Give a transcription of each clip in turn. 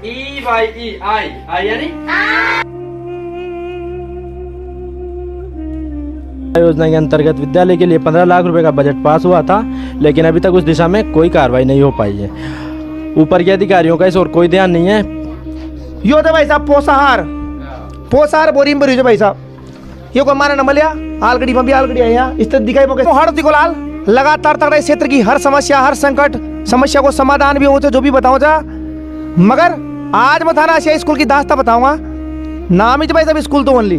EYE आई यानी योजना के अंतर्गत विद्यालय के लिए 15 लाख रुपए का बजट पास हुआ था, लेकिन अभी तक उस दिशा में कोई कार्रवाई नहीं हो पाई है। ऊपर के अधिकारियों का इस और कोई ध्यान नहीं है। यो तो भाई साहब पोसाहार बोरी में भरी भाई साहब यो को मारा नमलिया आलगड़ी में भी आलगड़ी है यहाँ इस तरह दिखाई मौके हर दिखो लाल लगातार तक इस क्षेत्र की हर समस्या हर संकट समस्या को समाधान भी होते जो भी बताओ जा, मगर आज मैं थाना आशिया स्कूल की दास्ता बताऊंगा। नाम ही तो भाई साहब स्कूल तो ओनली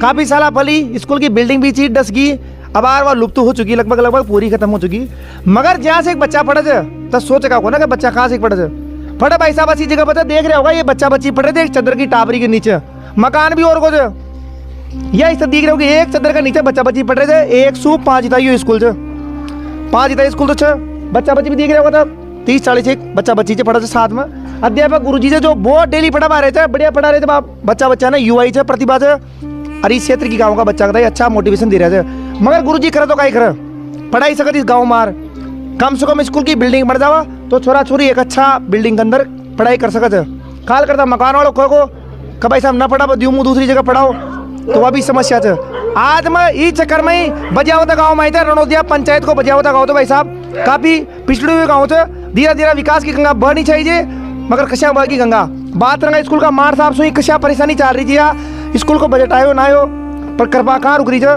काफी साल पहले स्कूल की बिल्डिंग भी चीट डस गई, अब वह लुप्त हो चुकी, लगभग पूरी खत्म हो चुकी। मगर जहाँ से एक बच्चा पढ़े थे तो सोचेगा को ना कि बच्चा कहाँ से पढ़े थे पढ़े भाई साहब अच्छी जगह पता देख रहे होगा ये बच्चा बच्ची पढ़े थे एक चद्दर की टाबरी के नीचे, मकान भी और कुछ यह इस दिख रहे हो कि एक चद्दर के नीचे बच्चा बच्ची पढ़ रहे थे। 105 था स्कूल से 5 था स्कूल तो बच्चा बच्ची भी दिख रहे होगा था 30-40 एक बच्चा बच्ची से पढ़ा थे साथ में अध्यापक गुरुजी से जो बहुत डेली पढ़ा रहे थे, बढ़िया पढ़ा रहे थे बच्चा ना युवा से प्रतिभा से और इस क्षेत्र की गाँव का बच्चा का अच्छा मोटिवेशन दे रहे थे। मगर गुरुजी करे तो का करे पढ़ाई सकत इस गाँव मार कम से कम स्कूल की बिल्डिंग बढ़ जावा तो छोरा छोरी एक अच्छा बिल्डिंग के अंदर पढ़ाई कर सकते। खाल करता मकान वालों को भाई साहब न पढ़ा दूँ दूसरी जगह पढ़ाओ तो वह भी समस्या है। आज मैं इस चक्कर में ही बजियावता गाँव में आई था रणोदिया पंचायत को बजियावता गाँव तो भाई साहब काफ़ी पिछड़े हुए गाँव थे। धीरे धीरे विकास की गंगा बढ़नी चाहिए मगर कश्या बह की गंगा बात रंगा स्कूल का मार साहब सुई कश्या परेशानी चल रही थी स्कूल को बजट आयो ना आयो पर कृपा कहाँ रुक रही है।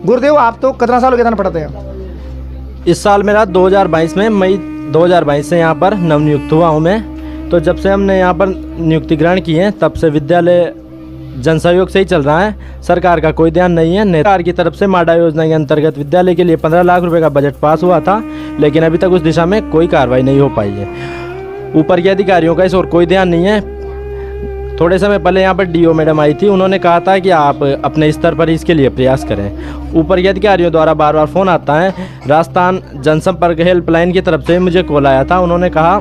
गुरुदेव आप तो कितना साल हो गया था पढ़ाते हैं? इस साल मेरा 2022 में मई 2022 से यहाँ पर नवनियुक्त हुआ हूँ मैं। तो जब से हमने यहाँ पर नियुक्ति ग्रहण की है तब से विद्यालय जन सहयोग से ही चल रहा है, सरकार का कोई ध्यान नहीं है। सरकार की तरफ से माडा योजना के अंतर्गत विद्यालय के लिए 15 लाख रुपए का बजट पास हुआ था, लेकिन अभी तक उस दिशा में कोई कार्रवाई नहीं हो पाई है। ऊपर के अधिकारियों का इस और कोई ध्यान नहीं है। थोड़े समय पहले यहाँ पर DO मैडम आई थी, उन्होंने कहा था कि आप अपने स्तर पर इसके लिए प्रयास करें। ऊपर के अधिकारियों द्वारा बार बार फ़ोन आता है। राजस्थान जनसंपर्क हेल्पलाइन की तरफ से मुझे कॉल आया था, उन्होंने कहा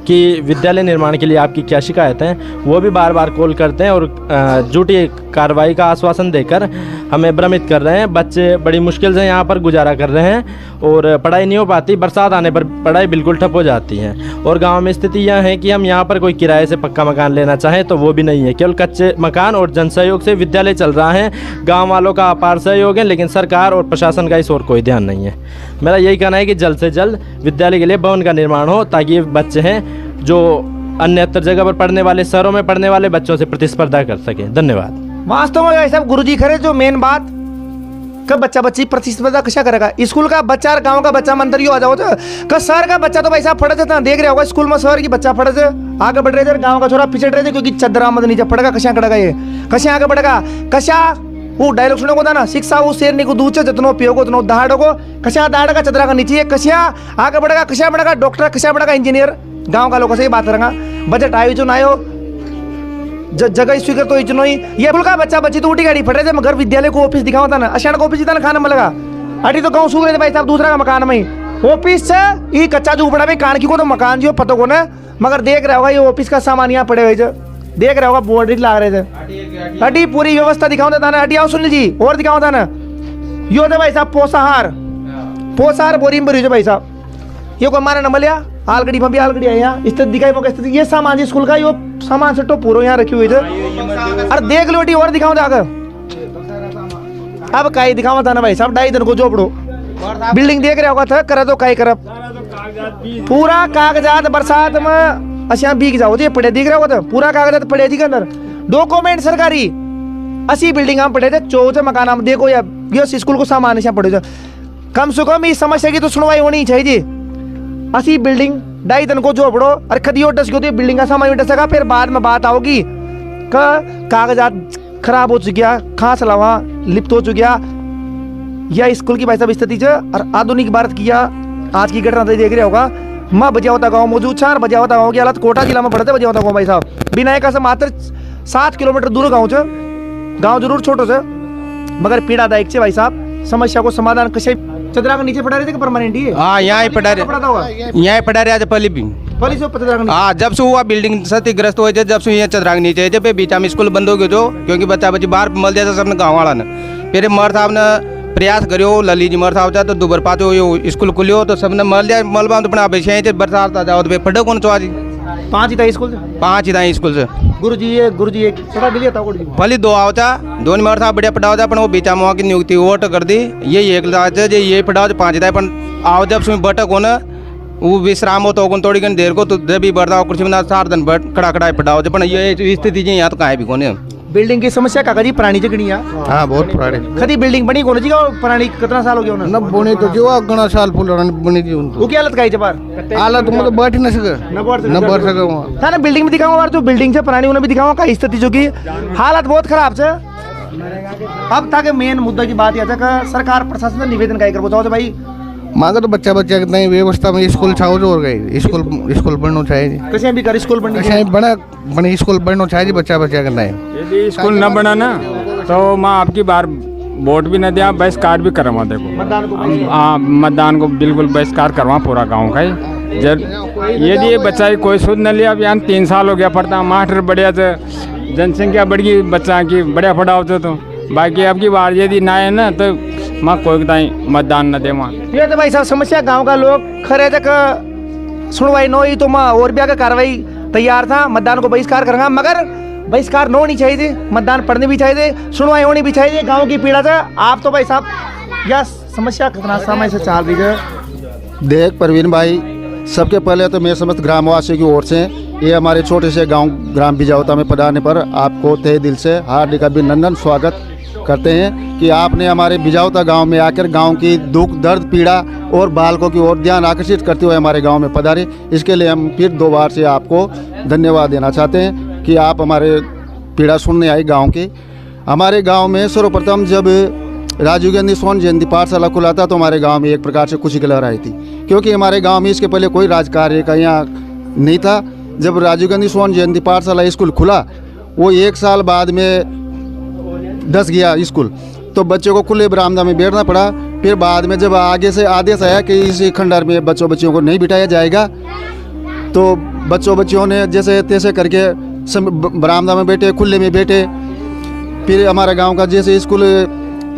कि विद्यालय निर्माण के लिए आपकी क्या शिकायत है, वो भी बार बार कॉल करते हैं और झूठी कार्रवाई का आश्वासन देकर हमें भ्रमित कर रहे हैं। बच्चे बड़ी मुश्किल से यहाँ पर गुजारा कर रहे हैं और पढ़ाई नहीं हो पाती, बरसात आने पर पढ़ाई बिल्कुल ठप हो जाती है। और गांव में स्थिति यह है कि हम यहाँ पर कोई किराए से पक्का मकान लेना चाहें तो वो भी नहीं है, केवल कच्चे मकान और जन सहयोग से विद्यालय चल रहा है। गाँव वालों का अपार सहयोग है, लेकिन सरकार और प्रशासन का इस और कोई ध्यान नहीं है। मेरा यही कहना है कि जल्द से जल्द विद्यालय के लिए भवन का निर्माण हो ताकि ये बच्चे हैं जो अन्यत्र जगह पर पढ़ने वाले शहरों में पढ़ने वाले बच्चों से प्रतिस्पर्धा कर सके। धन्यवाद। वास्तव में सब गुरुजी खरे जो मेन बात कब बच्चा बच्ची प्रतिस्पर्धा कैसा करेगा। स्कूल का बच्चा और गांव का बच्चा मंत्र आ जाओ तो शहर का बच्चा तो भाई साहब पढ़े थे देख रहे होगा स्कूल में शहर की बच्चा पढ़े थे आगे बढ़ रहे थे, गाँव का छोरा पिछड़ रहे थे क्योंकि चदरा मत नीचे पड़ेगा कशा करेगा ये कशा आगे बढ़ेगा कशा वो डायलॉग सुनो को था ना शिक्षा वो शेरनी को दूचे जितनो पियोगो उतनो दहाड़ोगे कशा दहाड़ेगा चदरा का नीचे कशा आगे बढ़ेगा कशा बढ़ेगा डॉक्टर कशा बढ़ेगा इंजीनियर। गांव का लोगों से ही बात करेंगा बजट आयो जो ना आयो जगह स्वीकार तो इचनो ही ये का बच्चा बच्ची तो उठी गाड़ी फट रहे थे घर विद्यालय को ऑफिस दिखावा था ना अशान को ऑफिस जितना खाना मिलेगा अटी तो गाँव सूख रहे थे भाई साहब दूसरा का मकान में ऑफिस से ये कच्चा जो उपड़ा भाई कान की को तो मकान जो पता को ना मगर देख रहा होगा ये ऑफिस का सामान यहाँ पड़े हुए थे देख रहा होगा बोर्ड ला रहे थे अटी पूरी व्यवस्था दिखावा था ना अटी आओ सुन लीजिए और दिखावा था ना यो थे भाई साहब पोसाहार बोरी में भरी भाई साहब ये को मारा नमलिया आलगड़ी में भी आलगड़ी है यहाँ इस तरह दिखाई मौके ये सामान स्कूल का यो सामान से तो पूरा यहाँ रखी हुई थे। अरे देख लो और दिखाओ आगे अब काई दिखावा था ना भाई साहब 2.5 दिन को जोपड़ो बिल्डिंग देख रहे होगा था करे तो काई करब पूरा कागजात बरसात में अच्छा भीग जाओ ये पड़े दिख रहे होगा था पूरा कागजात पड़े थी के अंदर डॉक्यूमेंट सरकारी 80 बिल्डिंग हम पड़े थे 14 मकान हम देखो या स्कूल को सामान यहाँ पड़े थे। कम से कम इस समस्या की तो सुनवाई होनी चाहिए। 80 बिल्डिंग 2.5 दिन को जोड़ो और खदियो डस गयो तो बिल्डिंग का सामान डसेगा फिर बाद में बात आओगी कागजात खराब हो चुकिया खास लवा लिप्त हो चुकिया यह स्कूल की भाई साहब स्थिति है। और आधुनिक भारत की आज की घटना देख रहे होगा माँ बजियावता गाँव मौजूद 4 बजियावता गाँव की हालत कोटा जिला में पड़ते बजियावता गाँव भाई साहब बिना से मात्र 7 किलोमीटर दूर गाँव से गाँव जरूर छोटो से मगर पीड़ादायक से भाई साहब समस्या को समाधान कैसे चदरा के नीचे पढ़ा रहे थे परमानेंट ही हाँ यहाँ ही पढ़ा रहे पहले भी हाँ जब से हुआ बिल्डिंग क्षतिग्रस्त हुए जब से यहाँ चदरा के नीचे जब बीच में स्कूल बंद हो गयो जो क्योंकि बच्चा बच्ची बाहर मल जाता सबने गाँव वाला ने फिर मर साहब ने प्रयास करो लली जी मर साहब तो दोबारा पाचो स्कूल खुलियो तो सबने मल जाए मलबा तो अपना बरसात आ जाओ तो फटो कौन चो आज 5 ही था स्कूल से 5 ही था स्कूल से गुरुजी एक सदा दिली था गुरुजी पहले 2 आवता 2 नंबर था बढ़िया पढ़ाओ था पण वो बीचा मुआ की नियुक्ति वोट कर दी ये एक लाच जे ये पढ़ाओ 5 था पण आओ जब सुई बटक हो ना वो विश्राम हो तो थोड़ी घंटे देर को तो जब भी बढ़ता कुर्सी में 4 दिन बैठ खड़ा पढ़ाओ पण ये स्थिति जी यहाँ तो कहाँ भी कोने बिल्डिंग की समस्या काका जी पुरानी जगह है हाँ बहुत पुराने खदी बिल्डिंग बनी कौन जी का पुरानी कितना साल हो गया उन्हें न बने तो जो घना साल पुरानी बनी थी उनको वो क्या हालत का है जबार हालत मतलब बैठ ही न सके न बैठ सके वहाँ था ना बिल्डिंग में दिखाऊंगा और जो बिल्डिंग से पुरानी उन्हें भी दिखाऊंगा का स्थिति जो की हालत बहुत खराब है अब तक मेन मुद्दा की बात यह था कि सरकार प्रशासन से निवेदन क्या कर बताओ भाई मांगे तो बच्चा कितना ही व्यवस्था में स्कूल छाओ जो गए स्कूल बनना चाहिए कैसे भी कर स्कूल बनने कहीं बने स्कूल बनना चाहिए बच्चा कितना है यदि स्कूल न बना ना तो मैं आपकी बार वोट भी न दिया बहिष्कार भी करवा देखो हाँ मतदान को बिल्कुल बहिष्कार करवा पूरा गांव का ही जब यदि ये बच्चा कोई सुध न लिया अब यहाँ 3 साल हो गया पढ़ता मास्टर बढ़िया से जनसंख्या बढ़ गई बच्चा की बढ़िया पढ़ाओ तो बाकी अब की बार यदि ना है ना तो मैं कोई मतदान न दे वहाँ ये तो भाई साहब समस्या गांव का लोग खरे तक सुनवाई न हुई तो मैं और भी आगे कार्रवाई तैयार था मतदान को बहिष्कार करूंगा मगर बहिष्कार न होनी चाहिए मतदान पढ़ने भी चाहिए सुनवाई होनी भी चाहिए गांव की पीड़ा से आप तो भाई साहब यह समस्या कितना समय से चल रही है देख प्रवीण भाई सबके पहले तो मैं समस्त ग्रामवासियों की ओर से ये हमारे छोटे से गांव ग्राम बिजावता में पधारने पर आपको तहे दिल से हार्दिक अभिनंदन स्वागत करते हैं कि आपने हमारे बिजावता गांव में आकर गांव की दुख दर्द पीड़ा और बालकों की ओर ध्यान आकर्षित करते हुए हमारे गांव में पधारे। इसके लिए हम फिर 2 बार से आपको धन्यवाद देना चाहते हैं कि आप हमारे पीड़ा सुनने आए गांव की। हमारे गांव में सर्वप्रथम जब राजीव गांधी स्वर्ण जयंती पाठशाला खुला था तो हमारे गांव में एक प्रकार से खुशी की लहर आई थी क्योंकि हमारे गांव में इसके पहले कोई राजकार्य का यहाँ नहीं था। जब राजीव गांधी स्वर्ण जयंती पाठशाला स्कूल खुला वो 1 साल बाद में धस गया स्कूल तो बच्चों को खुले बरामदा में बैठना पड़ा। फिर बाद में जब आगे से आदेश आया कि इस खंडहर में बच्चों को नहीं बिठाया जाएगा तो बच्चों ने जैसे तैसे करके बरामदा में बैठे खुले में बैठे। फिर हमारा गांव का जैसे स्कूल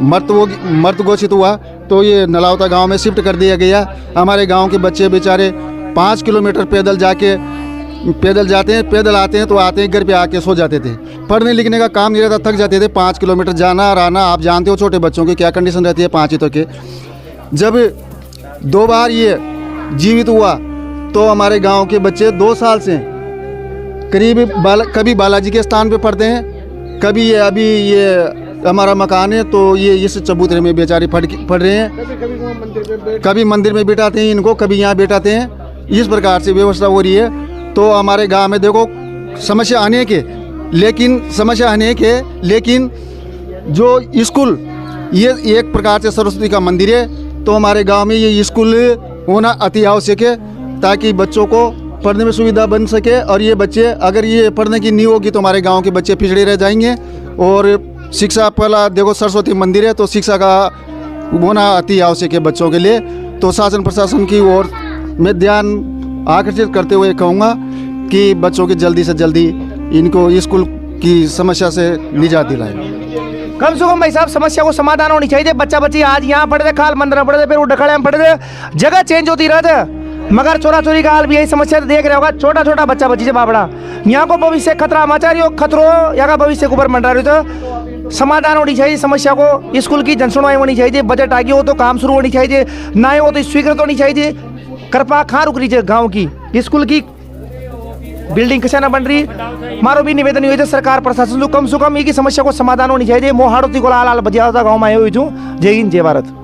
मर्द घोषित हुआ तो ये नलावता गांव में शिफ्ट कर दिया गया। हमारे गांव के बच्चे बेचारे 5 किलोमीटर पैदल जाते हैं पैदल आते हैं तो आते हैं घर पे आके सो जाते थे। पढ़ने लिखने का काम नहीं रहता थक जाते थे 5 किलोमीटर जाना और आना। आप जानते हो छोटे बच्चों की क्या कंडीशन रहती है 5 ही तक के। जब 2 बार ये जीवित हुआ तो हमारे गांव के बच्चे 2 साल से करीब कभी बालाजी के स्थान पे पढ़ते हैं कभी ये अभी ये हमारा मकान है तो ये इस चबूतरे में बेचारे पढ़ रहे हैं। कभी मंदिर में बिठाते हैं इनको कभी यहाँ बिठाते हैं। इस प्रकार से व्यवस्था हो रही है। तो हमारे गांव में देखो समस्या अनेक है लेकिन जो स्कूल ये एक प्रकार से सरस्वती का मंदिर है तो हमारे गांव में ये स्कूल होना अति आवश्यक है ताकि बच्चों को पढ़ने में सुविधा बन सके। और ये बच्चे अगर ये पढ़ने की नहीं होगी तो हमारे गांव के बच्चे पिछड़े रह जाएंगे। और शिक्षा पहला देखो सरस्वती मंदिर है तो शिक्षा का होना अति आवश्यक है बच्चों के लिए। तो शासन प्रशासन की ओर में ध्यान आकर्षित करते हुए कहूँगा कि बच्चों की जल्दी से जल्दी इनको स्कूल की समस्या से निजात दिलाएं। कम से कम भाई साहब समस्या को समाधान होनी चाहिए। बच्चा बच्ची आज यहाँ पढ़े थे काल मंदिर में पढ़े थे फिर वो डखड़े में पढ़े थे जगह चेंज होती रहते मगर चोरा चोरी का हाल भी यही समस्या देख रहे होगा। छोटा छोटा बच्चा बच्ची से बाबड़ा यहाँ को भविष्य खतरा माचारियों खतरों यहाँ का भविष्य के ऊपर मंडरा रहे तो समाधान होनी चाहिए समस्या को। स्कूल की जनसुनवाई होनी चाहिए बजट आगे हो तो काम शुरू होनी चाहिए ना हो तो स्वीकृत होनी चाहिए। कृपा कहाँ रुक रही है गाँव की स्कूल की बिल्डिंग कैसे ना बन रही। मारो भी निवेदन हुए थे सरकार प्रशासन कम से कम ये की समस्या को समाधान होनी चाहिए। मोहाड़ोती को लाल बजिया गाँव में आए हुई हूँ। जय हिंद जय भारत।